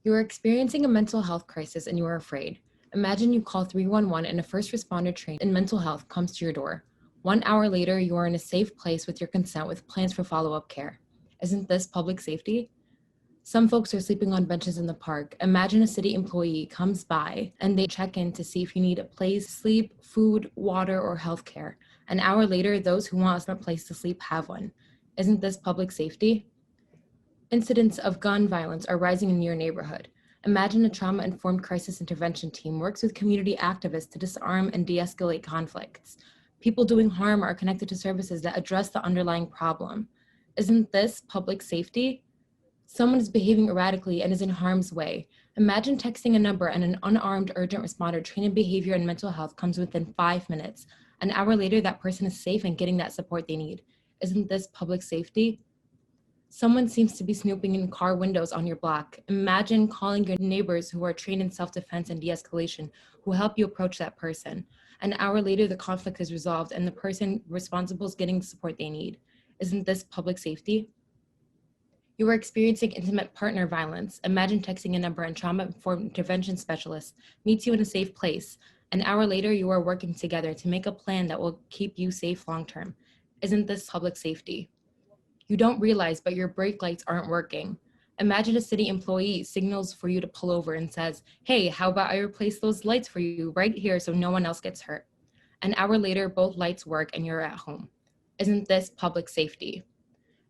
You are experiencing a mental health crisis and you are afraid. Imagine you call 311 and a first responder trained in mental health comes to your door. 1 hour later, you are in a safe place with your consent with plans for follow-up care. Isn't this public safety? Some folks are sleeping on benches in the park. Imagine a city employee comes by and they check in to see if you need a place to sleep, food, water, or healthcare. An hour later, those who want a place to sleep have one. Isn't this public safety? Incidents of gun violence are rising in your neighborhood. Imagine a trauma-informed crisis intervention team works with community activists to disarm and de-escalate conflicts. People doing harm are connected to services that address the underlying problem. Isn't this public safety? Someone is behaving erratically and is in harm's way. Imagine texting a number and an unarmed urgent responder trained in behavior and mental health comes within 5 minutes. An hour later, that person is safe and getting that support they need. Isn't this public safety? Someone seems to be snooping in car windows on your block. Imagine calling your neighbors who are trained in self-defense and de-escalation who help you approach that person. An hour later, the conflict is resolved and the person responsible is getting the support they need. Isn't this public safety? You are experiencing intimate partner violence. Imagine texting a number and trauma-informed intervention specialist meets you in a safe place. An hour later, you are working together to make a plan that will keep you safe long-term. Isn't this public safety? You don't realize, but your brake lights aren't working. Imagine a city employee signals for you to pull over and says, "Hey, how about I replace those lights for you right here so no one else gets hurt?" An hour later, both lights work and you're at home. Isn't this public safety?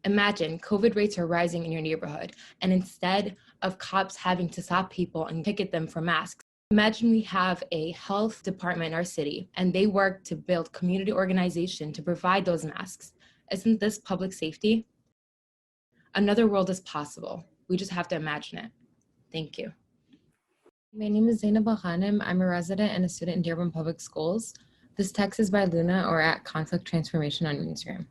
Imagine COVID rates are rising in your neighborhood, and instead of cops having to stop people and ticket them for masks, imagine we have a health department in our city, and they work to build community organization to provide those masks. Isn't this public safety? Another world is possible. We just have to imagine it. Thank you. My name is Zeinab A. I'm a resident and a student in Dearborn Public Schools. This text is by Luna or at Conflict Transformation on Instagram.